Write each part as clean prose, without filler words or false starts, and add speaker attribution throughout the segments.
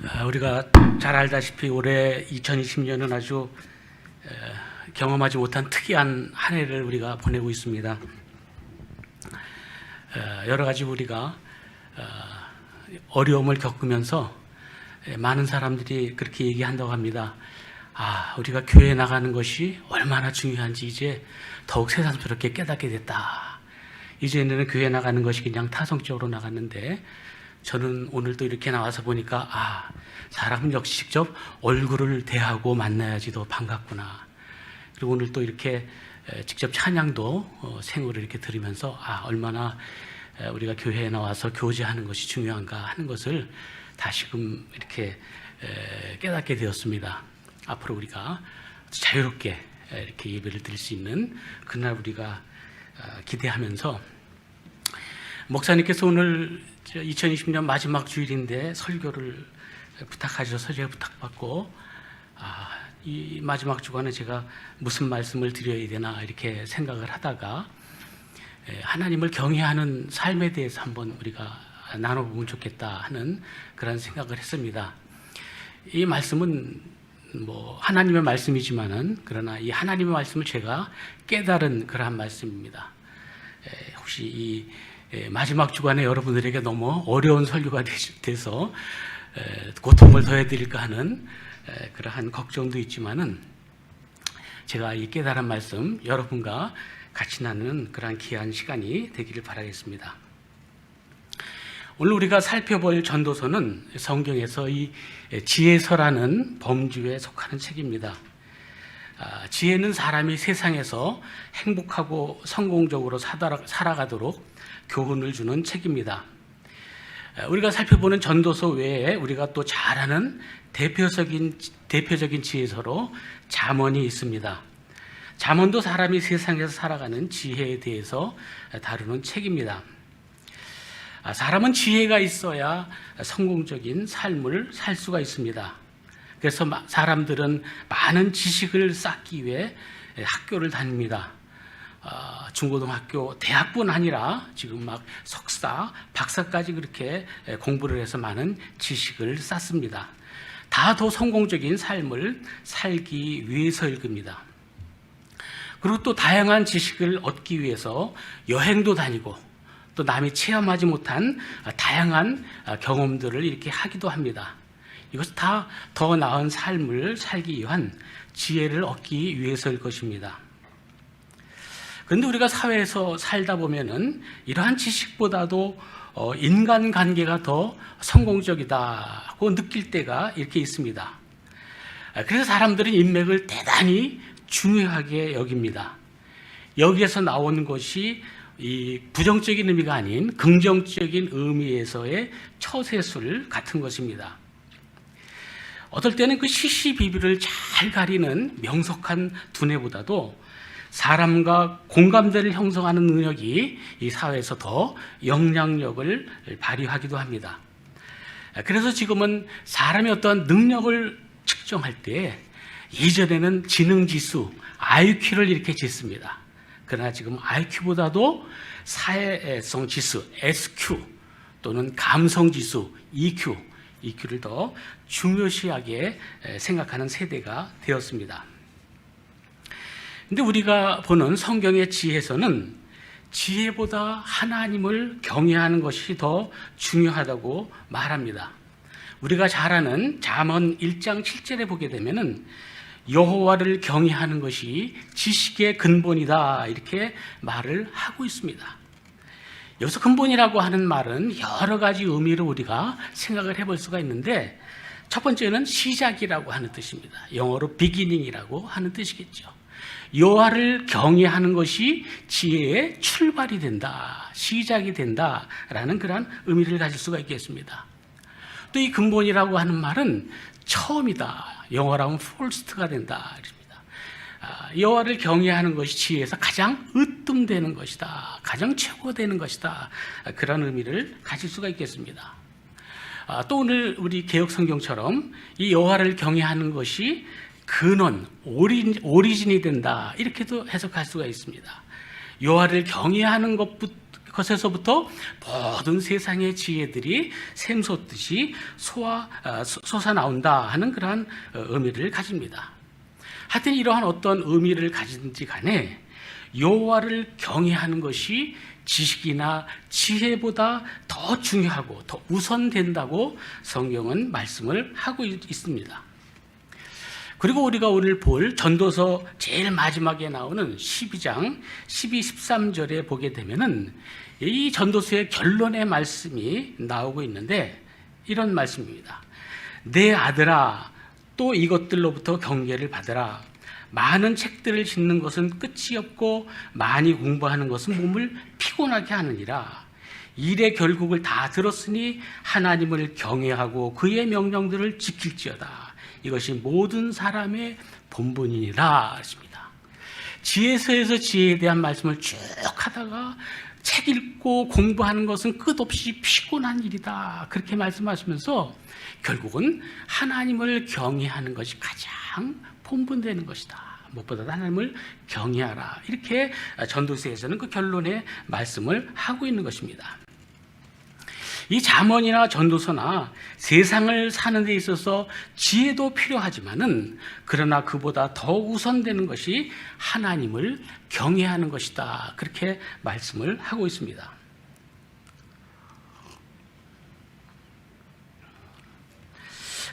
Speaker 1: 우리가 잘 알다시피 올해 2020년은 아주 경험하지 못한 특이한 한 해를 우리가 보내고 있습니다. 여러 가지 우리가 어려움을 겪으면서 많은 사람들이 그렇게 얘기한다고 합니다. 우리가 교회에 나가는 것이 얼마나 중요한지 이제 더욱 새삼스럽게 깨닫게 됐다. 이제는 교회에 나가는 것이 그냥 타성적으로 나갔는데 저는 오늘 또 이렇게 나와서 보니까 사람은 역시 직접 얼굴을 대하고 만나야지 더 반갑구나. 그리고 오늘 또 이렇게 직접 찬양도 생으로 이렇게 들으면서 얼마나 우리가 교회에 나와서 교제하는 것이 중요한가 하는 것을 다시금 이렇게 깨닫게 되었습니다. 앞으로 우리가 자유롭게 이렇게 예배를 드릴 수 있는 그날 우리가 기대하면서 목사님께서 오늘 2020년 마지막 주일인데 설교를 부탁하셔서 제가 부탁받고 이 마지막 주간에 제가 무슨 말씀을 드려야 되나 이렇게 생각을 하다가 하나님을 경외하는 삶에 대해서 한번 우리가 나눠보면 좋겠다 하는 그런 생각을 했습니다. 이 말씀은 하나님의 말씀이지만은 그러나 이 하나님의 말씀을 제가 깨달은 그러한 말씀입니다. 혹시 이 마지막 주간에 여러분들에게 너무 어려운 설교가 돼서 고통을 더해드릴까 하는 그러한 걱정도 있지만은 제가 이 깨달은 말씀 여러분과 같이 나누는 그러한 귀한 시간이 되기를 바라겠습니다. 오늘 우리가 살펴볼 전도서는 성경에서 이 지혜서라는 범주에 속하는 책입니다. 지혜는 사람이 세상에서 행복하고 성공적으로 살아가도록 교훈을 주는 책입니다. 우리가 살펴보는 전도서 외에 우리가 또 잘 아는 대표적인 지혜서로 잠언이 있습니다. 잠언도 사람이 세상에서 살아가는 지혜에 대해서 다루는 책입니다. 사람은 지혜가 있어야 성공적인 삶을 살 수가 있습니다. 그래서 사람들은 많은 지식을 쌓기 위해 학교를 다닙니다. 중고등학교, 대학뿐 아니라 지금 막 석사, 박사까지 그렇게 공부를 해서 많은 지식을 쌓습니다. 다 더 성공적인 삶을 살기 위해서일 겁니다. 그리고 또 다양한 지식을 얻기 위해서 여행도 다니고 또 남이 체험하지 못한 다양한 경험들을 이렇게 하기도 합니다. 이것은 다 더 나은 삶을 살기 위한 지혜를 얻기 위해서일 것입니다. 그런데 우리가 사회에서 살다 보면은 이러한 지식보다도 인간관계가 더 성공적이다고 느낄 때가 이렇게 있습니다. 그래서 사람들은 인맥을 대단히 중요하게 여깁니다. 여기에서 나오는 것이 이 부정적인 의미가 아닌 긍정적인 의미에서의 처세술 같은 것입니다. 어떨 때는 그 시시비비를 잘 가리는 명석한 두뇌보다도 사람과 공감대를 형성하는 능력이 이 사회에서 더 영향력을 발휘하기도 합니다. 그래서 지금은 사람의 어떤 능력을 측정할 때 이전에는 지능지수, IQ를 이렇게 쟀습니다. 그러나 지금 IQ보다도 사회성 지수, SQ 또는 감성지수, EQ를 더 중요시하게 생각하는 세대가 되었습니다. 근데 우리가 보는 성경의 지혜에서는 지혜보다 하나님을 경외하는 것이 더 중요하다고 말합니다. 우리가 잘 아는 잠언 1장 7절에 보게 되면은 여호와를 경외하는 것이 지식의 근본이다 이렇게 말을 하고 있습니다. 여기서 근본이라고 하는 말은 여러 가지 의미로 우리가 생각을 해볼 수가 있는데 첫 번째는 시작이라고 하는 뜻입니다. 영어로 beginning이라고 하는 뜻이겠죠. 여호와를 경외하는 것이 지혜의 출발이 된다, 시작이 된다라는 그런 의미를 가질 수가 있겠습니다. 또 이 근본이라고 하는 말은 처음이다, 영어로 하면 first가 된다. 여호와를 경외하는 것이 지혜에서 가장 으뜸되는 것이다, 가장 최고되는 것이다, 그런 의미를 가질 수가 있겠습니다. 또 오늘 우리 개역 성경처럼 이 여호와를 경외하는 것이 근원, 오리진이 된다 이렇게도 해석할 수가 있습니다. 여호와를 경외하는 그것에서부터 모든 세상의 지혜들이 샘솟듯이 솟아나온다 하는 그러한 의미를 가집니다. 하여튼 이러한 어떤 의미를 가진지 간에 여호와를 경외하는 것이 지식이나 지혜보다 더 중요하고 더 우선된다고 성경은 말씀을 하고 있습니다. 그리고 우리가 오늘 볼 전도서 제일 마지막에 나오는 12장 12, 13절에 보게 되면은 이 전도서의 결론의 말씀이 나오고 있는데 이런 말씀입니다. 내 아들아, 또 이것들로부터 경계를 받으라. 많은 책들을 읽는 것은 끝이 없고 많이 공부하는 것은 몸을 피곤하게 하느니라. 일의 결국을 다 들었으니 하나님을 경외하고 그의 명령들을 지킬지어다. 이것이 모든 사람의 본분이니라 하십니다. 지혜서에서 지혜에 대한 말씀을 쭉 하다가 책 읽고 공부하는 것은 끝없이 피곤한 일이다. 그렇게 말씀하시면서 결국은 하나님을 경외하는 것이 가장 본분되는 것이다. 무엇보다 하나님을 경외하라. 이렇게 전도서에서는 그 결론의 말씀을 하고 있는 것입니다. 이 잠언이나 전도서나 세상을 사는 데 있어서 지혜도 필요하지만은 그러나 그보다 더 우선되는 것이 하나님을 경외하는 것이다. 그렇게 말씀을 하고 있습니다.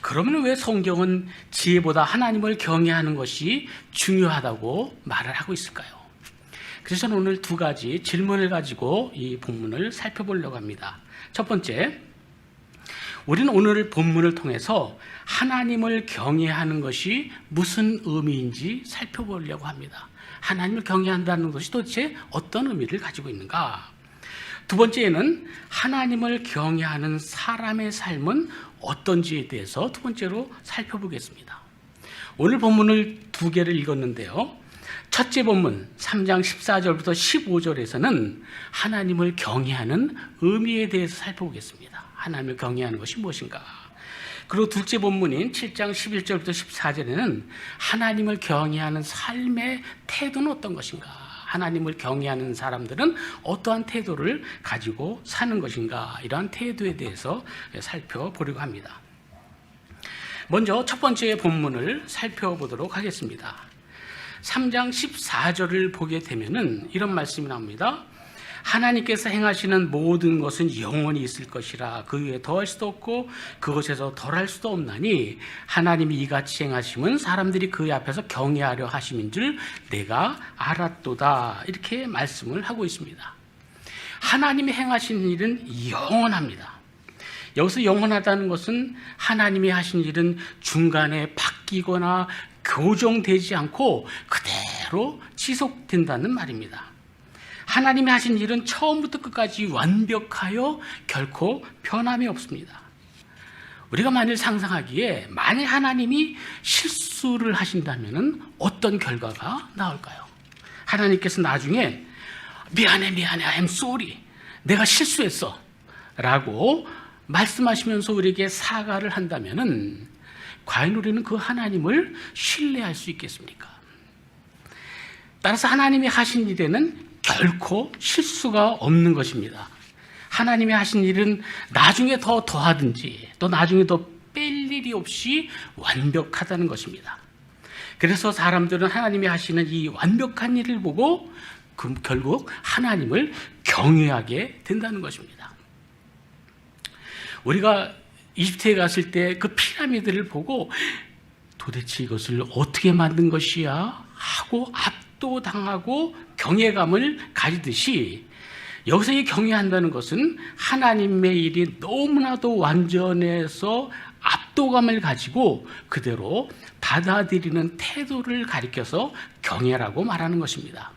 Speaker 1: 그러면 왜 성경은 지혜보다 하나님을 경외하는 것이 중요하다고 말을 하고 있을까요? 그래서 저는 오늘 두 가지 질문을 가지고 이 본문을 살펴보려고 합니다. 첫 번째, 우리는 오늘 본문을 통해서 하나님을 경외하는 것이 무슨 의미인지 살펴보려고 합니다. 하나님을 경외한다는 것이 도대체 어떤 의미를 가지고 있는가? 두 번째는 하나님을 경외하는 사람의 삶은 어떤지에 대해서 두 번째로 살펴보겠습니다. 오늘 본문을 두 개를 읽었는데요. 첫째 본문 3장 14절부터 15절에서는 하나님을 경외하는 의미에 대해서 살펴보겠습니다. 하나님을 경외하는 것이 무엇인가? 그리고 둘째 본문인 7장 11절부터 14절에는 하나님을 경외하는 삶의 태도는 어떤 것인가? 하나님을 경외하는 사람들은 어떠한 태도를 가지고 사는 것인가? 이러한 태도에 대해서 살펴보려고 합니다. 먼저 첫 번째 본문을 살펴보도록 하겠습니다. 3장 14절을 보게 되면은 이런 말씀이 나옵니다. 하나님께서 행하시는 모든 것은 영원히 있을 것이라 그 위에 더할 수도 없고 그것에서 덜할 수도 없나니 하나님이 이같이 행하심은 사람들이 그의 앞에서 경외하려 하심인 줄 내가 알았도다. 이렇게 말씀을 하고 있습니다. 하나님이 행하신 일은 영원합니다. 여기서 영원하다는 것은 하나님이 하신 일은 중간에 바뀌거나 교정되지 않고 그대로 지속된다는 말입니다. 하나님이 하신 일은 처음부터 끝까지 완벽하여 결코 변함이 없습니다. 우리가 만일 상상하기에 만일 하나님이 실수를 하신다면 어떤 결과가 나올까요? 하나님께서 나중에 미안해 I'm sorry 내가 실수했어 라고 말씀하시면서 우리에게 사과를 한다면 과연 우리는 그 하나님을 신뢰할 수 있겠습니까? 따라서 하나님이 하신 일에는 결코 실수가 없는 것입니다. 하나님이 하신 일은 나중에 더 더하든지 또 나중에 더 뺄 일이 없이 완벽하다는 것입니다. 그래서 사람들은 하나님이 하시는 이 완벽한 일을 보고 결국 하나님을 경외하게 된다는 것입니다. 우리가 이집트에 갔을 때 그 피라미드를 보고 도대체 이것을 어떻게 만든 것이야 하고 압도당하고 경외감을 가지듯이 여기서 이 경외한다는 것은 하나님의 일이 너무나도 완전해서 압도감을 가지고 그대로 받아들이는 태도를 가리켜서 경외라고 말하는 것입니다.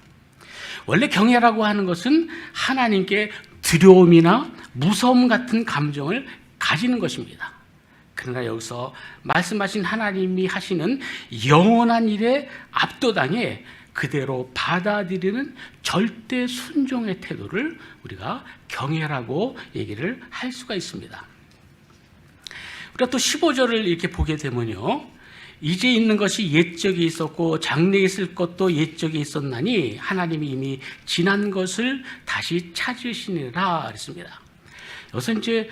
Speaker 1: 원래 경외라고 하는 것은 하나님께 두려움이나 무서움 같은 감정을 가지는 것입니다. 그러나 여기서 말씀하신 하나님이 하시는 영원한 일에 압도당해 그대로 받아들이는 절대 순종의 태도를 우리가 경외라고 얘기를 할 수가 있습니다. 우리가 또 15절을 이렇게 보게 되면요, 이제 있는 것이 옛적에 있었고 장래에 있을 것도 옛적에 있었나니 하나님이 이미 지난 것을 다시 찾으시니라 그랬습니다. 여기서 이제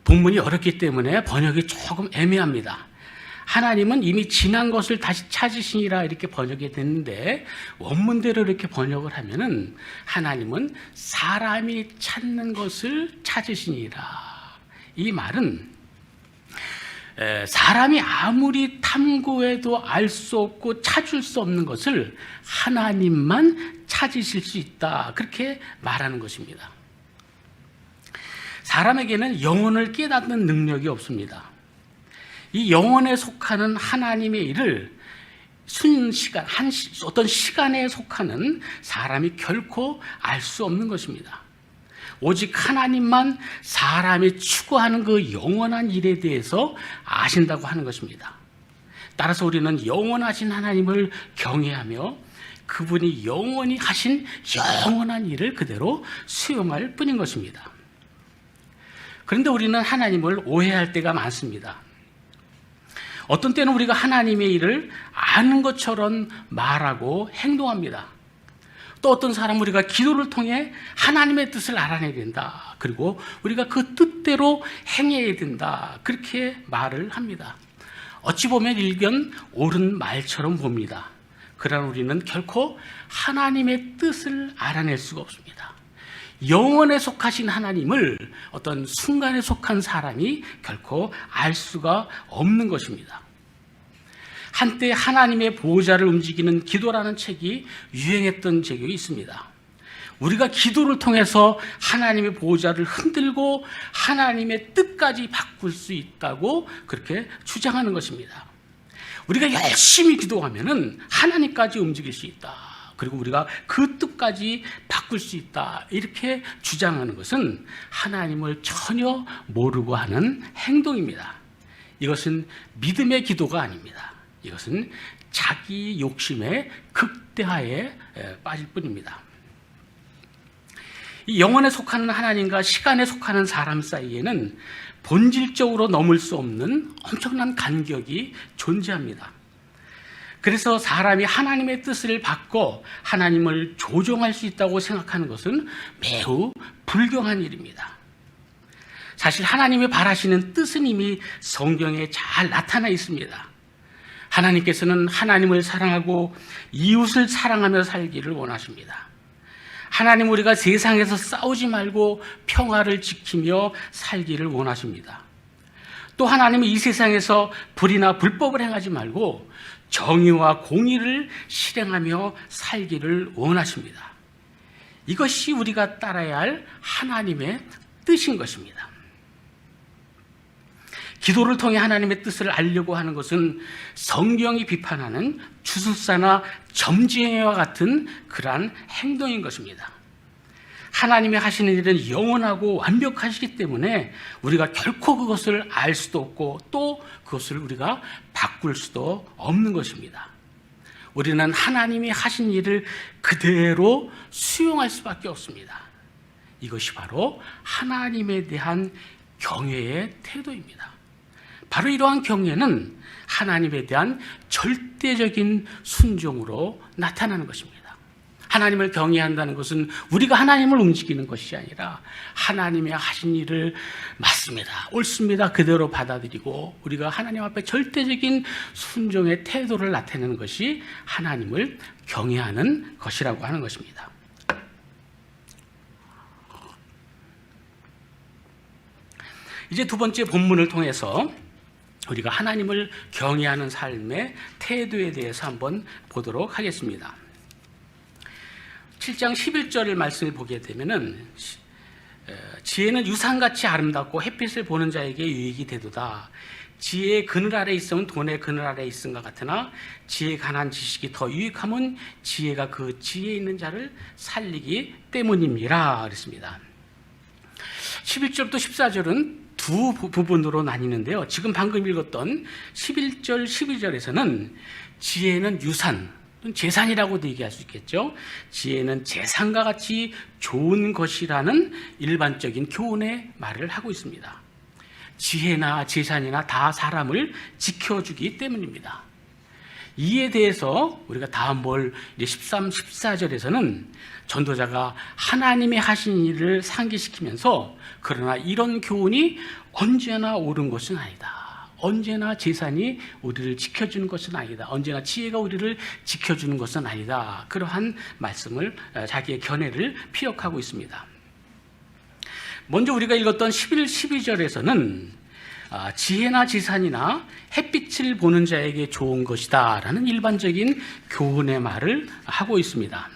Speaker 1: 본문이 어렵기 때문에 번역이 조금 애매합니다. 하나님은 이미 지난 것을 다시 찾으시니라 이렇게 번역이 됐는데 원문대로 이렇게 번역을 하면은 하나님은 사람이 찾는 것을 찾으시니라. 이 말은 사람이 아무리 탐구해도 알 수 없고 찾을 수 없는 것을 하나님만 찾으실 수 있다. 그렇게 말하는 것입니다. 사람에게는 영혼을 깨닫는 능력이 없습니다. 이 영혼에 속하는 하나님의 일을 순시간, 어떤 시간에 속하는 사람이 결코 알 수 없는 것입니다. 오직 하나님만 사람이 추구하는 그 영원한 일에 대해서 아신다고 하는 것입니다. 따라서 우리는 영원하신 하나님을 경외하며 그분이 영원히 하신 영원한 일을 그대로 수용할 뿐인 것입니다. 그런데 우리는 하나님을 오해할 때가 많습니다. 어떤 때는 우리가 하나님의 일을 아는 것처럼 말하고 행동합니다. 또 어떤 사람은 우리가 기도를 통해 하나님의 뜻을 알아내야 된다. 그리고 우리가 그 뜻대로 행해야 된다. 그렇게 말을 합니다. 어찌 보면 일견 옳은 말처럼 봅니다. 그러나 우리는 결코 하나님의 뜻을 알아낼 수가 없습니다. 영원에 속하신 하나님을 어떤 순간에 속한 사람이 결코 알 수가 없는 것입니다. 한때 하나님의 보호자를 움직이는 기도라는 책이 유행했던 적이 있습니다. 우리가 기도를 통해서 하나님의 보호자를 흔들고 하나님의 뜻까지 바꿀 수 있다고 그렇게 주장하는 것입니다. 우리가 열심히 기도하면은 하나님까지 움직일 수 있다. 그리고 우리가 그 뜻까지 바꿀 수 있다. 이렇게 주장하는 것은 하나님을 전혀 모르고 하는 행동입니다. 이것은 믿음의 기도가 아닙니다. 이것은 자기 욕심의 극대화에 빠질 뿐입니다. 이 영혼에 속하는 하나님과 시간에 속하는 사람 사이에는 본질적으로 넘을 수 없는 엄청난 간격이 존재합니다. 그래서 사람이 하나님의 뜻을 받고 하나님을 조종할 수 있다고 생각하는 것은 매우 불경한 일입니다. 사실 하나님이 바라시는 뜻은 이미 성경에 잘 나타나 있습니다. 하나님께서는 하나님을 사랑하고 이웃을 사랑하며 살기를 원하십니다. 하나님 우리가 세상에서 싸우지 말고 평화를 지키며 살기를 원하십니다. 또 하나님은 이 세상에서 불의나 불법을 행하지 말고 정의와 공의를 실행하며 살기를 원하십니다. 이것이 우리가 따라야 할 하나님의 뜻인 것입니다. 기도를 통해 하나님의 뜻을 알려고 하는 것은 성경이 비판하는 주술사나 점쟁이와 같은 그러한 행동인 것입니다. 하나님이 하시는 일은 영원하고 완벽하시기 때문에 우리가 결코 그것을 알 수도 없고 또 그것을 우리가 바꿀 수도 없는 것입니다. 우리는 하나님이 하신 일을 그대로 수용할 수밖에 없습니다. 이것이 바로 하나님에 대한 경외의 태도입니다. 바로 이러한 경외는 하나님에 대한 절대적인 순종으로 나타나는 것입니다. 하나님을 경외한다는 것은 우리가 하나님을 움직이는 것이 아니라 하나님의 하신 일을 맞습니다, 옳습니다 그대로 받아들이고 우리가 하나님 앞에 절대적인 순종의 태도를 나타내는 것이 하나님을 경외하는 것이라고 하는 것입니다. 이제 두 번째 본문을 통해서 우리가 하나님을 경외하는 삶의 태도에 대해서 한번 보도록 하겠습니다. 7장 11절을 말씀을 보게 되면은 지혜는 유산같이 아름답고 햇빛을 보는 자에게 유익이 되도다. 지혜의 그늘 아래 있으면 돈의 그늘 아래 있음과 같으나 지혜에 관한 지식이 더 유익함은 지혜가 그 지혜 있는 자를 살리기 때문입니다. 그랬습니다. 11절부터 14절은 두 부분으로 나뉘는데요. 지금 방금 읽었던 11절, 12절에서는 지혜는 유산, 재산이라고도 얘기할 수 있겠죠. 지혜는 재산과 같이 좋은 것이라는 일반적인 교훈의 말을 하고 있습니다. 지혜나 재산이나 다 사람을 지켜주기 때문입니다. 이에 대해서 우리가 다음 볼 13, 14절에서는 전도자가 하나님이 하신 일을 상기시키면서 그러나 이런 교훈이 언제나 옳은 것은 아니다. 언제나 재산이 우리를 지켜주는 것은 아니다. 언제나 지혜가 우리를 지켜주는 것은 아니다. 그러한 말씀을 자기의 견해를 피력하고 있습니다. 먼저 우리가 읽었던 11, 12절에서는 지혜나 재산이나 햇빛을 보는 자에게 좋은 것이다 라는 일반적인 교훈의 말을 하고 있습니다.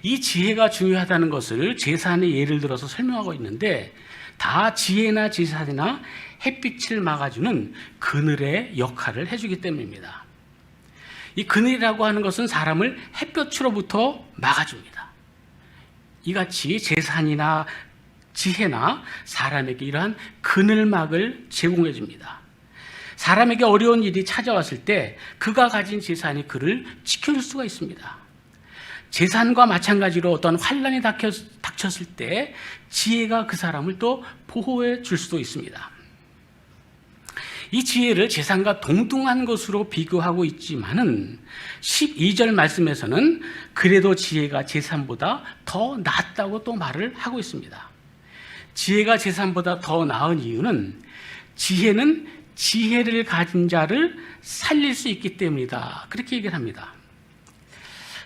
Speaker 1: 이 지혜가 중요하다는 것을 재산의 예를 들어서 설명하고 있는데 다 지혜나 재산이나 햇빛을 막아주는 그늘의 역할을 해주기 때문입니다. 이 그늘이라고 하는 것은 사람을 햇볕으로부터 막아줍니다. 이같이 재산이나 지혜나 사람에게 이러한 그늘막을 제공해 줍니다. 사람에게 어려운 일이 찾아왔을 때 그가 가진 재산이 그를 지켜줄 수가 있습니다. 재산과 마찬가지로 어떤 환난이 닥쳤을 때 지혜가 그 사람을 또 보호해 줄 수도 있습니다. 이 지혜를 재산과 동등한 것으로 비교하고 있지만은 12절 말씀에서는 그래도 지혜가 재산보다 더 낫다고 또 말을 하고 있습니다. 지혜가 재산보다 더 나은 이유는 지혜는 지혜를 가진 자를 살릴 수 있기 때문이다. 그렇게 얘기를 합니다.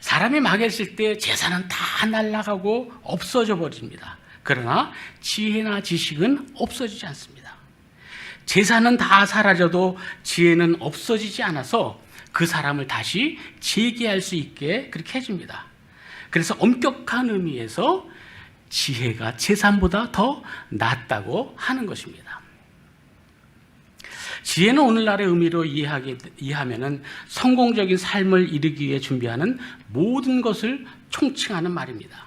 Speaker 1: 사람이 망했을 때 재산은 다 날아가고 없어져 버립니다. 그러나 지혜나 지식은 없어지지 않습니다. 재산은 다 사라져도 지혜는 없어지지 않아서 그 사람을 다시 재기할 수 있게 그렇게 해줍니다. 그래서 엄격한 의미에서 지혜가 재산보다 더 낫다고 하는 것입니다. 지혜는 오늘날의 의미로 이해하면은 성공적인 삶을 이루기 위해 준비하는 모든 것을 총칭하는 말입니다.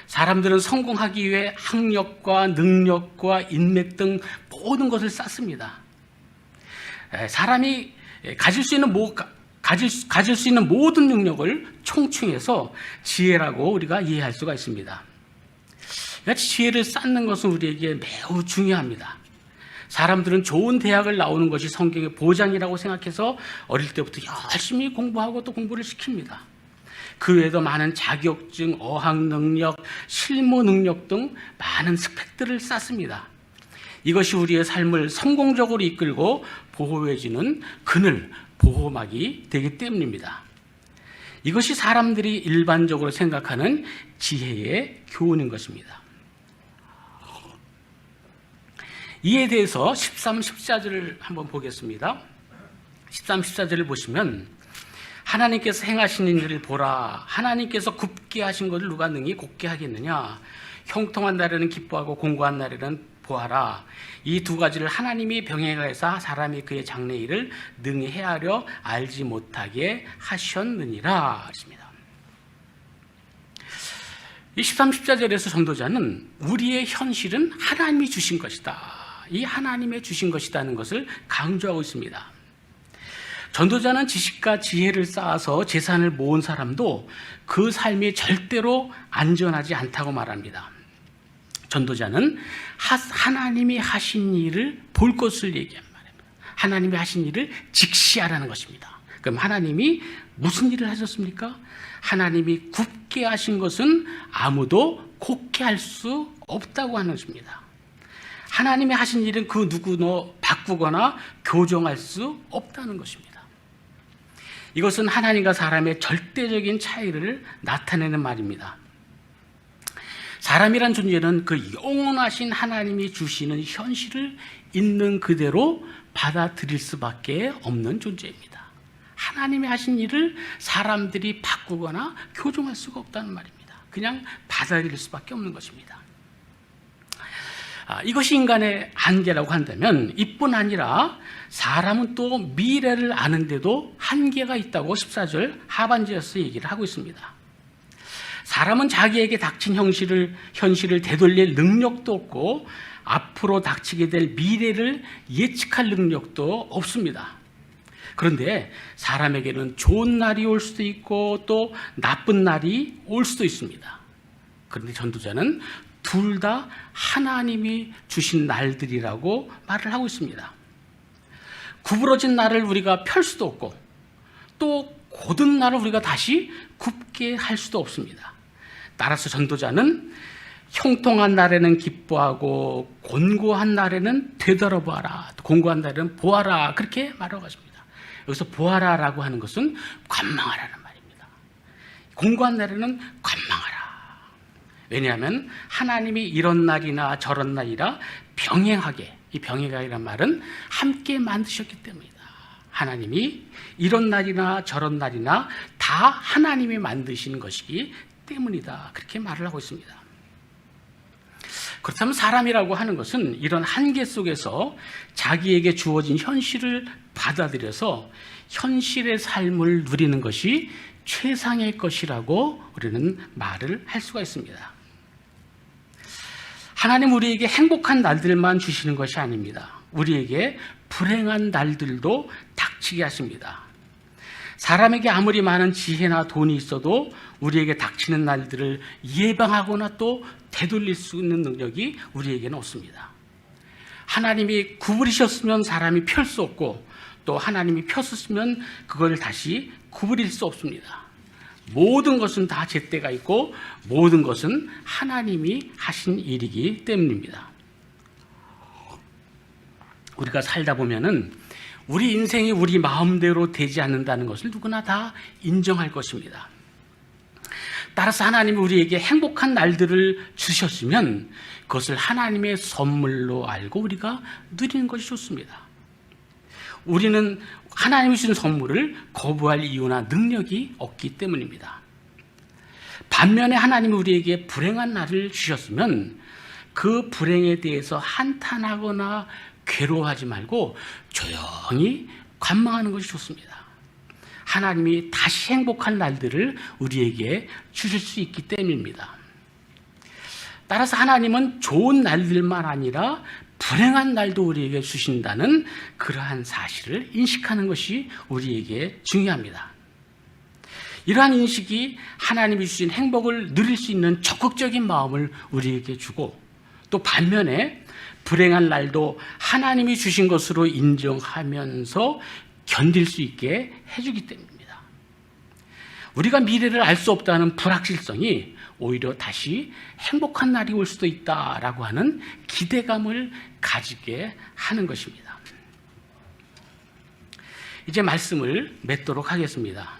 Speaker 1: 사람들은 성공하기 위해 학력과 능력과 인맥 등 모든 것을 쌓습니다. 사람이 가질 수 있는 모든 능력을 총칭해서 지혜라고 우리가 이해할 수가 있습니다. 같이 지혜를 쌓는 것은 우리에게 매우 중요합니다. 사람들은 좋은 대학을 나오는 것이 성경의 보장이라고 생각해서 어릴 때부터 열심히 공부하고 또 공부를 시킵니다. 그 외에도 많은 자격증, 어학 능력, 실무 능력 등 많은 스펙들을 쌓습니다. 이것이 우리의 삶을 성공적으로 이끌고 보호해주는 그늘, 보호막이 되기 때문입니다. 이것이 사람들이 일반적으로 생각하는 지혜의 교훈인 것입니다. 이에 대해서 13, 14절을 한번 보겠습니다. 13, 14절을 보시면 하나님께서 행하신 일을 보라. 하나님께서 굽게 하신 것을 누가 능히 곱게 하겠느냐. 형통한 날에는 기뻐하고 공고한 날에는 보아라. 이 두 가지를 하나님이 병행하여서 사람이 그의 장래 일을 능히 헤아려 알지 못하게 하셨느니라 하십니다. 이 13, 14절에서 전도자는 우리의 현실은 하나님이 주신 것이다. 이 하나님의 주신 것이라는 것을 강조하고 있습니다. 전도자는 지식과 지혜를 쌓아서 재산을 모은 사람도 그 삶이 절대로 안전하지 않다고 말합니다. 전도자는 하나님이 하신 일을 볼 것을 얘기한 말입니다. 하나님이 하신 일을 직시하라는 것입니다. 그럼 하나님이 무슨 일을 하셨습니까? 하나님이 굽게 하신 것은 아무도 곱게 할 수 없다고 하는 것입니다. 하나님이 하신 일은 그 누구도 바꾸거나 교정할 수 없다는 것입니다. 이것은 하나님과 사람의 절대적인 차이를 나타내는 말입니다. 사람이란 존재는 그 영원하신 하나님이 주시는 현실을 있는 그대로 받아들일 수밖에 없는 존재입니다. 하나님이 하신 일을 사람들이 바꾸거나 교정할 수가 없다는 말입니다. 그냥 받아들일 수밖에 없는 것입니다. 이것이 인간의 한계라고 한다면 이뿐 아니라 사람은 또 미래를 아는데도 한계가 있다고 14절 하반절에서 얘기를 하고 있습니다. 사람은 자기에게 닥친 현실을 되돌릴 능력도 없고 앞으로 닥치게 될 미래를 예측할 능력도 없습니다. 그런데 사람에게는 좋은 날이 올 수도 있고 또 나쁜 날이 올 수도 있습니다. 그런데 전도자는 둘 다 하나님이 주신 날들이라고 말을 하고 있습니다. 구부러진 날을 우리가 펼 수도 없고 또 곧은 날을 우리가 다시 굽게 할 수도 없습니다. 따라서 전도자는 형통한 날에는 기뻐하고 곤고한 날에는 되돌아보아라, 곤고한 날에는 보아라, 그렇게 말하고 있습니다. 여기서 보아라라고 하는 것은 관망하라는 말입니다. 곤고한 날에는 관망하라. 왜냐하면 하나님이 이런 날이나 저런 날이라 병행하게, 이 병행하기란 말은 함께 만드셨기 때문이다. 하나님이 이런 날이나 저런 날이나 다 하나님이 만드신 것이기 때문이다. 그렇게 말을 하고 있습니다. 그렇다면 사람이라고 하는 것은 이런 한계 속에서 자기에게 주어진 현실을 받아들여서 현실의 삶을 누리는 것이 최상의 것이라고 우리는 말을 할 수가 있습니다. 하나님 우리에게 행복한 날들만 주시는 것이 아닙니다. 우리에게 불행한 날들도 닥치게 하십니다. 사람에게 아무리 많은 지혜나 돈이 있어도 우리에게 닥치는 날들을 예방하거나 또 되돌릴 수 있는 능력이 우리에게는 없습니다. 하나님이 구부리셨으면 사람이 펼 수 없고 또 하나님이 폈었으면 그걸 다시 구부릴 수 없습니다. 모든 것은 다 제때가 있고 모든 것은 하나님이 하신 일이기 때문입니다. 우리가 살다 보면은 우리 인생이 우리 마음대로 되지 않는다는 것을 누구나 다 인정할 것입니다. 따라서 하나님이 우리에게 행복한 날들을 주셨으면 그것을 하나님의 선물로 알고 우리가 누리는 것이 좋습니다. 우리는 하나님이 주신 선물을 거부할 이유나 능력이 없기 때문입니다. 반면에 하나님이 우리에게 불행한 날을 주셨으면 그 불행에 대해서 한탄하거나 괴로워하지 말고 조용히 관망하는 것이 좋습니다. 하나님이 다시 행복한 날들을 우리에게 주실 수 있기 때문입니다. 따라서 하나님은 좋은 날들만 아니라 불행한 날도 우리에게 주신다는 그러한 사실을 인식하는 것이 우리에게 중요합니다. 이러한 인식이 하나님이 주신 행복을 누릴 수 있는 적극적인 마음을 우리에게 주고 또 반면에 불행한 날도 하나님이 주신 것으로 인정하면서 견딜 수 있게 해주기 때문입니다. 우리가 미래를 알 수 없다는 불확실성이 오히려 다시 행복한 날이 올 수도 있다라고 하는 기대감을 가지게 하는 것입니다. 이제 말씀을 맺도록 하겠습니다.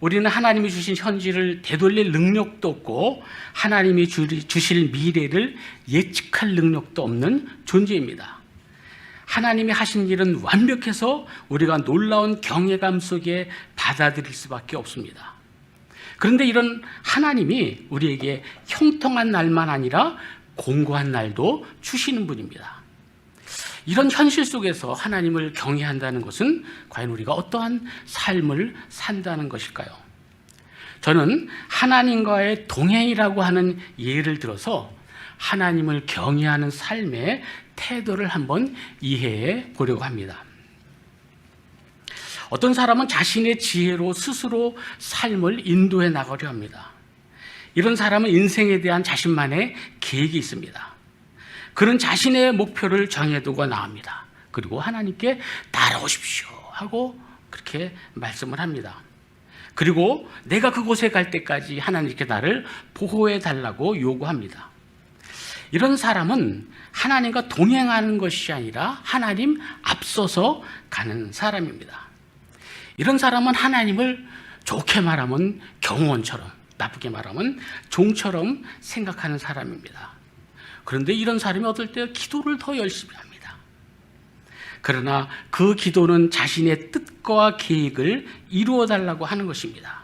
Speaker 1: 우리는 하나님이 주신 현실을 되돌릴 능력도 없고 하나님이 주실 미래를 예측할 능력도 없는 존재입니다. 하나님이 하신 일은 완벽해서 우리가 놀라운 경외감 속에 받아들일 수밖에 없습니다. 그런데 이런 하나님이 우리에게 형통한 날만 아니라 공고한 날도 주시는 분입니다. 이런 현실 속에서 하나님을 경외한다는 것은 과연 우리가 어떠한 삶을 산다는 것일까요? 저는 하나님과의 동행이라고 하는 예를 들어서 하나님을 경외하는 삶의 태도를 한번 이해해 보려고 합니다. 어떤 사람은 자신의 지혜로 스스로 삶을 인도해 나가려 합니다. 이런 사람은 인생에 대한 자신만의 계획이 있습니다. 그는 자신의 목표를 정해두고 나옵니다. 그리고 하나님께 따라오십시오 하고 그렇게 말씀을 합니다. 그리고 내가 그곳에 갈 때까지 하나님께 나를 보호해 달라고 요구합니다. 이런 사람은 하나님과 동행하는 것이 아니라 하나님 앞서서 가는 사람입니다. 이런 사람은 하나님을 좋게 말하면 경호원처럼, 나쁘게 말하면 종처럼 생각하는 사람입니다. 그런데 이런 사람이 어떨 때 기도를 더 열심히 합니다. 그러나 그 기도는 자신의 뜻과 계획을 이루어 달라고 하는 것입니다.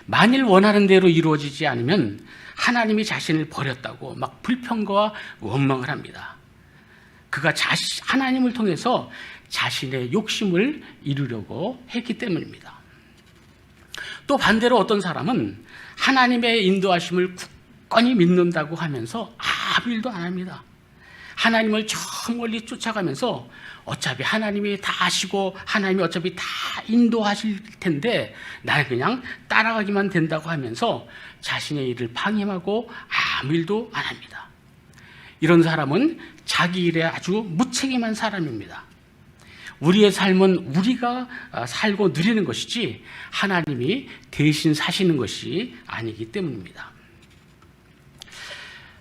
Speaker 1: 만일 원하는 대로 이루어지지 않으면 하나님이 자신을 버렸다고 막 불평과 원망을 합니다. 그가 하나님을 통해서 자신의 욕심을 이루려고 했기 때문입니다. 또 반대로 어떤 사람은 하나님의 인도하심을 굳건히 믿는다고 하면서 아무 일도 안 합니다. 하나님을 저 멀리 쫓아가면서 어차피 하나님이 다 아시고 하나님이 어차피 다 인도하실 텐데 나는 그냥 따라가기만 된다고 하면서 자신의 일을 방임하고 아무 일도 안 합니다. 이런 사람은 자기 일에 아주 무책임한 사람입니다. 우리의 삶은 우리가 살고 누리는 것이지 하나님이 대신 사시는 것이 아니기 때문입니다.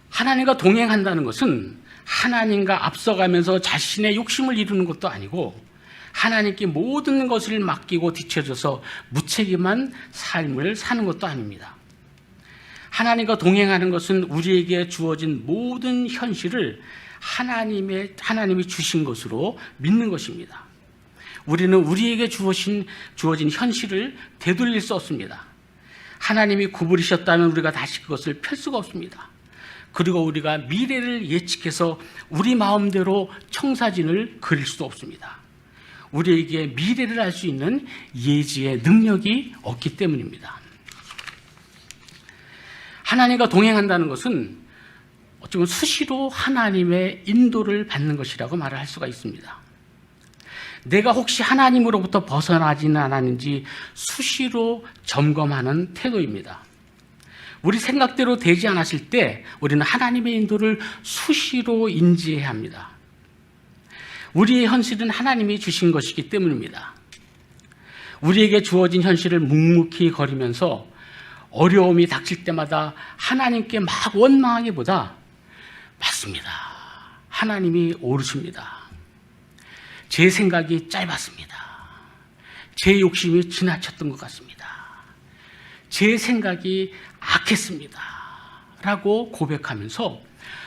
Speaker 1: 하나님과 동행한다는 것은 하나님과 앞서가면서 자신의 욕심을 이루는 것도 아니고 하나님께 모든 것을 맡기고 뒤처져서 무책임한 삶을 사는 것도 아닙니다. 하나님과 동행하는 것은 우리에게 주어진 모든 현실을 하나님이 주신 것으로 믿는 것입니다. 우리는 우리에게 주어진 현실을 되돌릴 수 없습니다. 하나님이 구부리셨다면 우리가 다시 그것을 펼 수가 없습니다. 그리고 우리가 미래를 예측해서 우리 마음대로 청사진을 그릴 수도 없습니다. 우리에게 미래를 알 수 있는 예지의 능력이 없기 때문입니다. 하나님과 동행한다는 것은 어쩌면 수시로 하나님의 인도를 받는 것이라고 말을 할 수가 있습니다. 내가 혹시 하나님으로부터 벗어나지는 않았는지 수시로 점검하는 태도입니다. 우리 생각대로 되지 않았을 때 우리는 하나님의 인도를 수시로 인지해야 합니다. 우리의 현실은 하나님이 주신 것이기 때문입니다. 우리에게 주어진 현실을 묵묵히 거리면서 어려움이 닥칠 때마다 하나님께 막 원망하기보다 맞습니다. 하나님이 옳으십니다. 제 생각이 짧았습니다. 제 욕심이 지나쳤던 것 같습니다. 제 생각이 악했습니다. 라고 고백하면서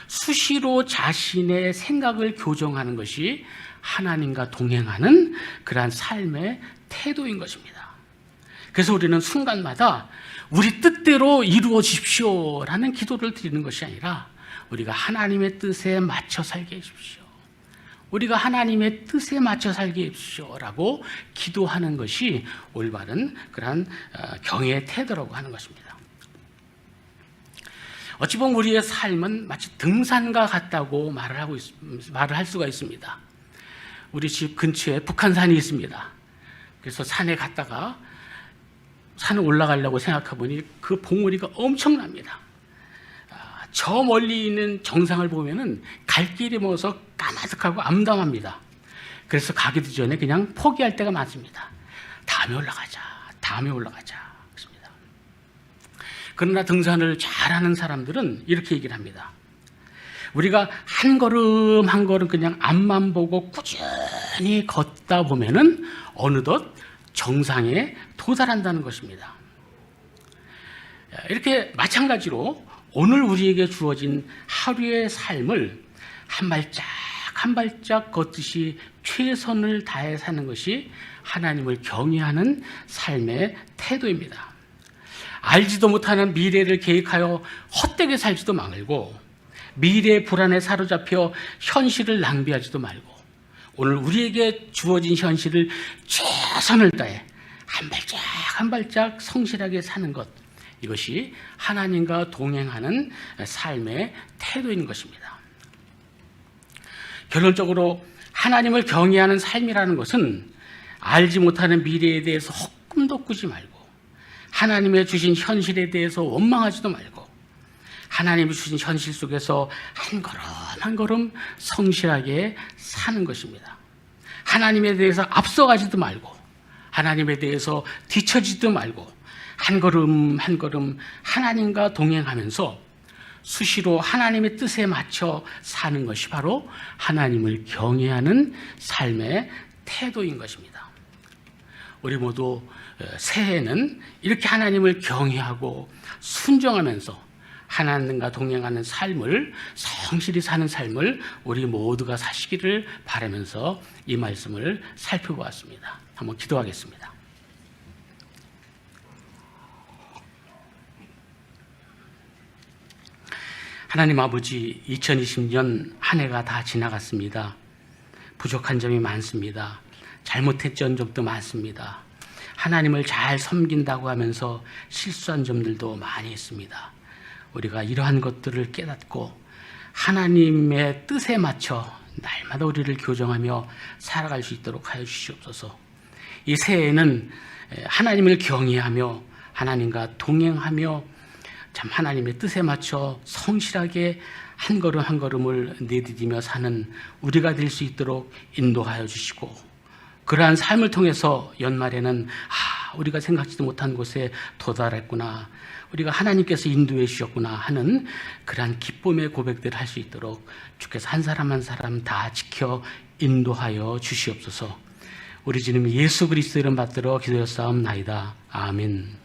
Speaker 1: 수시로 자신의 생각을 교정하는 것이 하나님과 동행하는 그러한 삶의 태도인 것입니다. 그래서 우리는 순간마다 우리 뜻대로 이루어 주십시오 라는 기도를 드리는 것이 아니라 우리가 하나님의 뜻에 맞춰 살게 해주십시오. 우리가 하나님의 뜻에 맞춰 살게 해주십시오 라고 기도하는 것이 올바른 그러한 경외의 태도라고 하는 것입니다. 어찌 보면 우리의 삶은 마치 등산과 같다고 말을 할 수가 있습니다. 우리 집 근처에 북한산이 있습니다. 그래서 산에 갔다가 산을 올라가려고 생각해보니 그 봉우리가 엄청납니다. 저 멀리 있는 정상을 보면은 갈 길이 멀어서 까마득하고 암담합니다. 그래서 가기도 전에 그냥 포기할 때가 많습니다. 다음에 올라가자. 그렇습니다. 그러나 등산을 잘하는 사람들은 이렇게 얘기를 합니다. 우리가 한 걸음 한 걸음 그냥 앞만 보고 꾸준히 걷다 보면은 어느덧 정상에 도달한다는 것입니다. 이렇게 마찬가지로 오늘 우리에게 주어진 하루의 삶을 한 발짝 한 발짝 걷듯이 최선을 다해 사는 것이 하나님을 경외하는 삶의 태도입니다. 알지도 못하는 미래를 계획하여 헛되게 살지도 말고 미래의 불안에 사로잡혀 현실을 낭비하지도 말고 오늘 우리에게 주어진 현실을 최선을 다해 한 발짝 한 발짝 성실하게 사는 것, 이것이 하나님과 동행하는 삶의 태도인 것입니다. 결론적으로 하나님을 경외하는 삶이라는 것은 알지 못하는 미래에 대해서 헛꿈도 꾸지 말고 하나님의 주신 현실에 대해서 원망하지도 말고 하나님이 주신 현실 속에서 한 걸음 한 걸음 성실하게 사는 것입니다. 하나님에 대해서 앞서가지도 말고 하나님에 대해서 뒤처지도 말고 한 걸음 한 걸음 하나님과 동행하면서 수시로 하나님의 뜻에 맞춰 사는 것이 바로 하나님을 경외하는 삶의 태도인 것입니다. 우리 모두 새해에는 이렇게 하나님을 경외하고 순종하면서 하나님과 동행하는 삶을 성실히 사는 삶을 우리 모두가 사시기를 바라면서 이 말씀을 살펴보았습니다. 한번 기도하겠습니다. 하나님 아버지, 2020년 한 해가 다 지나갔습니다. 부족한 점이 많습니다. 잘못했던 점도 많습니다. 하나님을 잘 섬긴다고 하면서 실수한 점들도 많이 있습니다. 우리가 이러한 것들을 깨닫고 하나님의 뜻에 맞춰 날마다 우리를 교정하며 살아갈 수 있도록 하여 주시옵소서. 이 새해에는 하나님을 경외하며 하나님과 동행하며 참 하나님의 뜻에 맞춰 성실하게 한 걸음 한 걸음을 내디디며 사는 우리가 될 수 있도록 인도하여 주시고, 그러한 삶을 통해서 연말에는 우리가 생각지도 못한 곳에 도달했구나, 우리가 하나님께서 인도해 주셨구나 하는 그러한 기쁨의 고백들을 할 수 있도록 주께서 한 사람 한 사람 다 지켜 인도하여 주시옵소서. 우리 주님 예수 그리스도 이름 받들어 기도하옵나이다. 아멘.